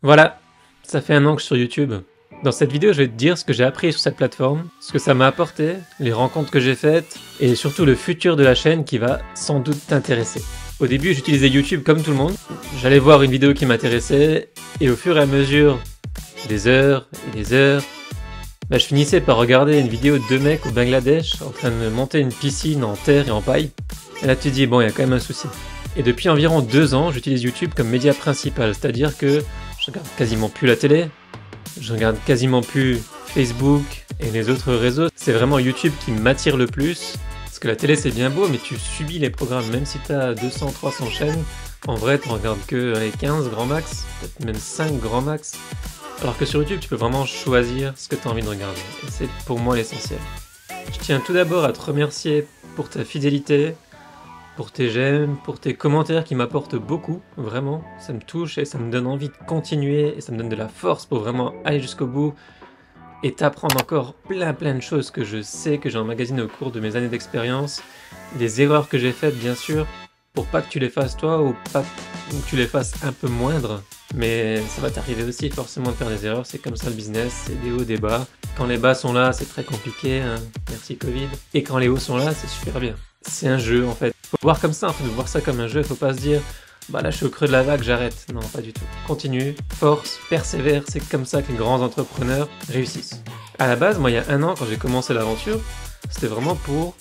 Voilà, ça fait 1 an que je suis sur YouTube. Dans cette vidéo, je vais te dire ce que j'ai appris sur cette plateforme, ce que ça m'a apporté, les rencontres que j'ai faites, et surtout le futur de la chaîne qui va sans doute t'intéresser. Au début, j'utilisais YouTube comme tout le monde. J'allais voir une vidéo qui m'intéressait, et au fur et à mesure des heures et des heures, je finissais par regarder une vidéo de 2 mecs au Bangladesh en train de monter une piscine en terre et en paille. Et là tu te dis, bon, il y a quand même un souci. Et depuis environ 2 ans, j'utilise YouTube comme média principal, c'est-à-dire que je regarde quasiment plus la télé, je regarde quasiment plus Facebook et les autres réseaux. C'est vraiment YouTube qui m'attire le plus, parce que la télé c'est bien beau, mais tu subis les programmes, même si tu as 200, 300 chaînes, en vrai tu regardes que les 15 grand max, peut-être même 5 grand max. Alors que sur YouTube, tu peux vraiment choisir ce que tu as envie de regarder, et c'est pour moi l'essentiel. Je tiens tout d'abord à te remercier pour ta fidélité, pour tes j'aime, pour tes commentaires qui m'apportent beaucoup, vraiment, ça me touche et ça me donne envie de continuer et ça me donne de la force pour vraiment aller jusqu'au bout et t'apprendre encore plein de choses que je sais, que j'ai emmagasinées au cours de mes années d'expérience, des erreurs que j'ai faites bien sûr, pour pas que tu les fasses toi ou pas que tu les fasses un peu moindres, mais ça va t'arriver aussi forcément de faire des erreurs, c'est comme ça le business, c'est des hauts, des bas. Quand les bas sont là, c'est très compliqué, hein, merci Covid, et quand les hauts sont là, c'est super bien. C'est un jeu en fait. Faut voir comme ça, en fait, voir ça comme un jeu, faut pas se dire bah là je suis au creux de la vague, j'arrête. Non, pas du tout. Continue, force, persévère, c'est comme ça que les grands entrepreneurs réussissent. À la base, moi il y a 1 an quand j'ai commencé l'aventure, c'était vraiment pour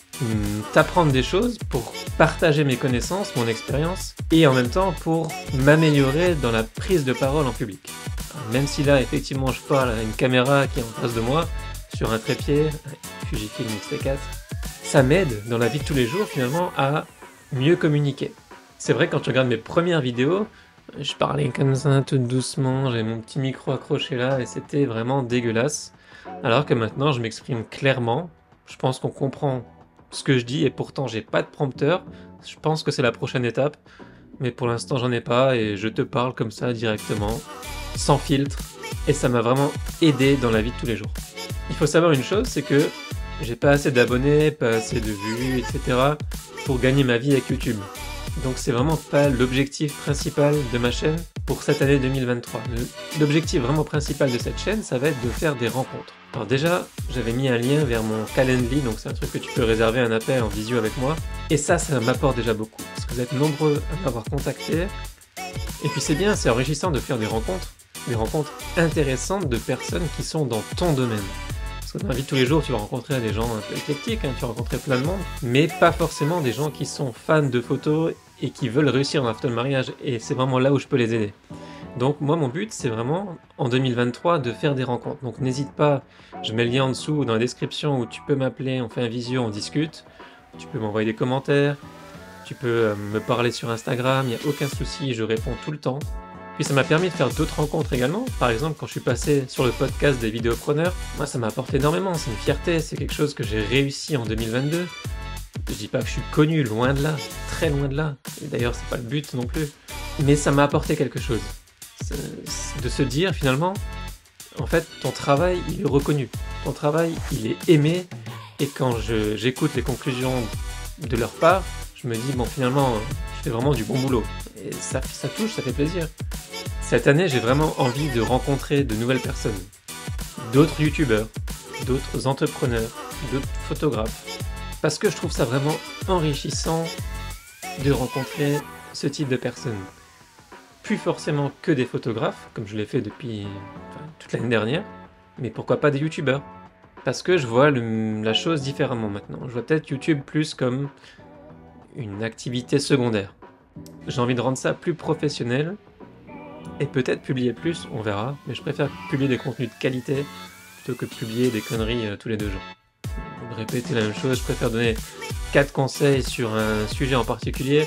t'apprendre des choses, pour partager mes connaissances, mon expérience, et en même temps pour m'améliorer dans la prise de parole en public. Alors, même si là effectivement je parle à une caméra qui est en face de moi, sur un trépied, un Fujifilm X-T4, ça m'aide dans la vie de tous les jours finalement à mieux communiquer. C'est vrai quand tu regardes mes premières vidéos, je parlais comme ça tout doucement, j'avais mon petit micro accroché là et c'était vraiment dégueulasse. Alors que maintenant je m'exprime clairement, je pense qu'on comprend ce que je dis et pourtant j'ai pas de prompteur, je pense que c'est la prochaine étape, mais pour l'instant j'en ai pas et je te parle comme ça directement, sans filtre, et ça m'a vraiment aidé dans la vie de tous les jours. Il faut savoir une chose, c'est que j'ai pas assez d'abonnés, pas assez de vues, etc. pour gagner ma vie avec YouTube. Donc c'est vraiment pas l'objectif principal de ma chaîne pour cette année 2023. L'objectif vraiment principal de cette chaîne, ça va être de faire des rencontres. Alors déjà, j'avais mis un lien vers mon Calendly, donc c'est un truc que tu peux réserver un appel en visio avec moi. Et ça m'apporte déjà beaucoup, parce que vous êtes nombreux à m'avoir contacté. Et puis c'est bien, c'est enrichissant de faire des rencontres intéressantes de personnes qui sont dans ton domaine. Parce que dans la vie de tous les jours, tu vas rencontrer des gens un peu éclectiques, hein, tu vas rencontrer plein de monde, mais pas forcément des gens qui sont fans de photos et qui veulent réussir dans la photo de mariage, et c'est vraiment là où je peux les aider. Donc moi mon but c'est vraiment en 2023 de faire des rencontres, donc n'hésite pas, je mets le lien en dessous dans la description où tu peux m'appeler, on fait un visio, on discute, tu peux m'envoyer des commentaires, tu peux me parler sur Instagram, il n'y a aucun souci, je réponds tout le temps. Puis ça m'a permis de faire d'autres rencontres également. Par exemple, quand je suis passé sur le podcast des vidéopreneurs, moi ça m'a apporté énormément, c'est une fierté, c'est quelque chose que j'ai réussi en 2022. Je dis pas que je suis connu, loin de là, très loin de là. Et d'ailleurs, c'est pas le but non plus. Mais ça m'a apporté quelque chose. De se dire finalement, en fait, ton travail, il est reconnu. Ton travail, il est aimé. Et quand j'écoute les conclusions de leur part, je me dis, bon, finalement, je fais vraiment du bon boulot. Et ça touche, ça fait plaisir. Cette année, j'ai vraiment envie de rencontrer de nouvelles personnes, d'autres youtubeurs, d'autres entrepreneurs, d'autres photographes, parce que je trouve ça vraiment enrichissant de rencontrer ce type de personnes. Plus forcément que des photographes, comme je l'ai fait depuis toute l'année dernière, mais pourquoi pas des youtubeurs? Parce que je vois la chose différemment maintenant. Je vois peut-être YouTube plus comme une activité secondaire. J'ai envie de rendre ça plus professionnel, et peut-être publier plus, on verra, mais je préfère publier des contenus de qualité plutôt que de publier des conneries tous les 2 jours. Répéter la même chose, je préfère donner 4 conseils sur un sujet en particulier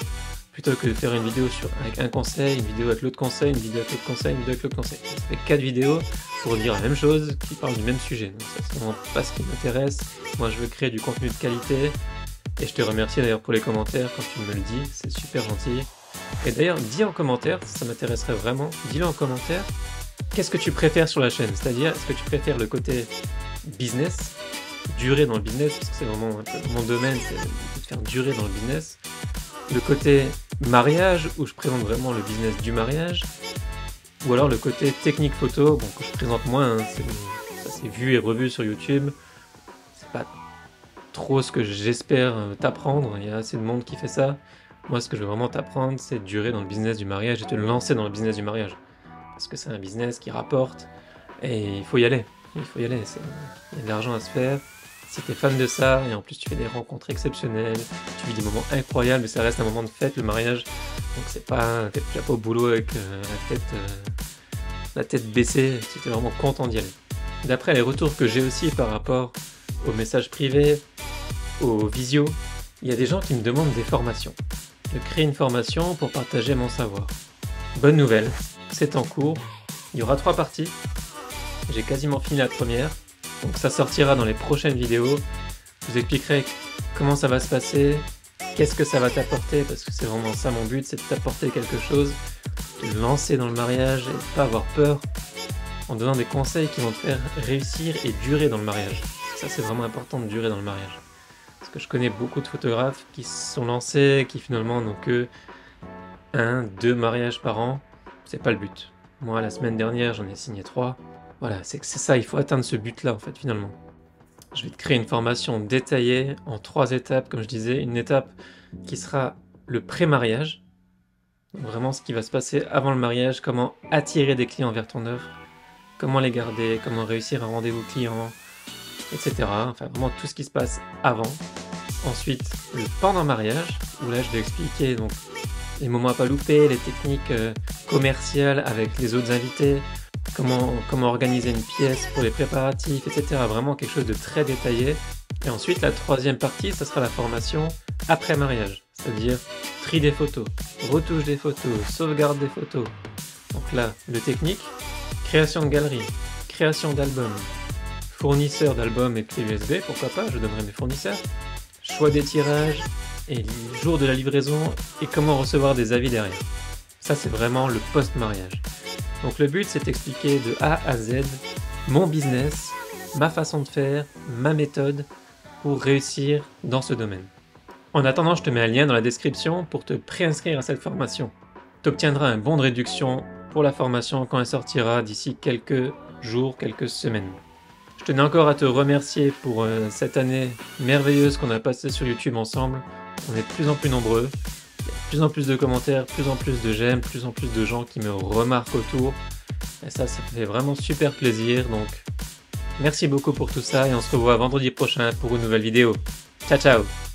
plutôt que de faire une vidéo avec un conseil, une vidéo avec l'autre conseil, une vidéo avec l'autre conseil, une vidéo avec l'autre conseil. Ça fait 4 vidéos pour dire la même chose qui parlent du même sujet. Donc ça c'est vraiment pas ce qui m'intéresse. Moi je veux créer du contenu de qualité et je te remercie d'ailleurs pour les commentaires quand tu me le dis, c'est super gentil. Et d'ailleurs, dis en commentaire, ça m'intéresserait vraiment, dis-le en commentaire, qu'est-ce que tu préfères sur la chaîne? C'est-à-dire, est-ce que tu préfères le côté business, durer dans le business, parce que c'est vraiment un peu mon domaine, c'est de faire durer dans le business, le côté mariage, où je présente vraiment le business du mariage, ou alors le côté technique photo, bon, que je présente moins, hein, ça c'est vu et revu sur YouTube. C'est pas trop ce que j'espère t'apprendre, il y a assez de monde qui fait ça. Moi, ce que je veux vraiment t'apprendre, c'est de durer dans le business du mariage et te lancer dans le business du mariage. Parce que c'est un business qui rapporte, et il faut y aller. Il faut y aller, il y a de l'argent à se faire. Si t'es fan de ça, et en plus tu fais des rencontres exceptionnelles, tu vis des moments incroyables, mais ça reste un moment de fête, le mariage. Donc c'est pas, t'es pas au boulot avec la tête baissée, si t'es vraiment content d'y aller. D'après les retours que j'ai aussi par rapport aux messages privés, aux visios, il y a des gens qui me demandent des formations. De créer une formation pour partager mon savoir. Bonne nouvelle, c'est en cours. Il y aura 3 parties. J'ai quasiment fini la première. Donc ça sortira dans les prochaines vidéos. Je vous expliquerai comment ça va se passer, qu'est-ce que ça va t'apporter, parce que c'est vraiment ça mon but, c'est de t'apporter quelque chose, de te lancer dans le mariage et de pas avoir peur, en donnant des conseils qui vont te faire réussir et durer dans le mariage. Ça c'est vraiment important de durer dans le mariage. Parce que je connais beaucoup de photographes qui se sont lancés, qui finalement n'ont que 1, 2 mariages par an. C'est pas le but. Moi la semaine dernière j'en ai signé 3. Voilà, c'est ça, il faut atteindre ce but-là en fait finalement. Je vais te créer une formation détaillée en 3 étapes, comme je disais. Une étape qui sera le pré-mariage. Vraiment ce qui va se passer avant le mariage, comment attirer des clients vers ton offre, comment les garder, comment réussir un rendez-vous client, etc. Enfin vraiment tout ce qui se passe avant. Ensuite, le pendant mariage, où là je vais expliquer donc les moments à pas louper, les techniques commerciales avec les autres invités, comment organiser une pièce pour les préparatifs, etc. Vraiment quelque chose de très détaillé. Et ensuite, la 3e partie, ça sera la formation après mariage. C'est-à-dire tri des photos, retouche des photos, sauvegarde des photos. Donc là, le technique, création de galerie, création d'albums, fournisseur d'albums et clés USB, pourquoi pas, je donnerai mes fournisseurs, choix des tirages, et le jour de la livraison, et comment recevoir des avis derrière. Ça, c'est vraiment le post-mariage. Donc le but, c'est d'expliquer de A à Z mon business, ma façon de faire, ma méthode pour réussir dans ce domaine. En attendant, je te mets un lien dans la description pour te préinscrire à cette formation. Tu obtiendras un bon de réduction pour la formation quand elle sortira d'ici quelques jours, quelques semaines. Je tenais encore à te remercier pour cette année merveilleuse qu'on a passée sur YouTube ensemble. On est de plus en plus nombreux. Il y a de plus en plus de commentaires, plus en plus de j'aime, plus en plus de gens qui me remarquent autour. Et ça fait vraiment super plaisir. Donc, merci beaucoup pour tout ça et on se revoit vendredi prochain pour une nouvelle vidéo. Ciao, ciao!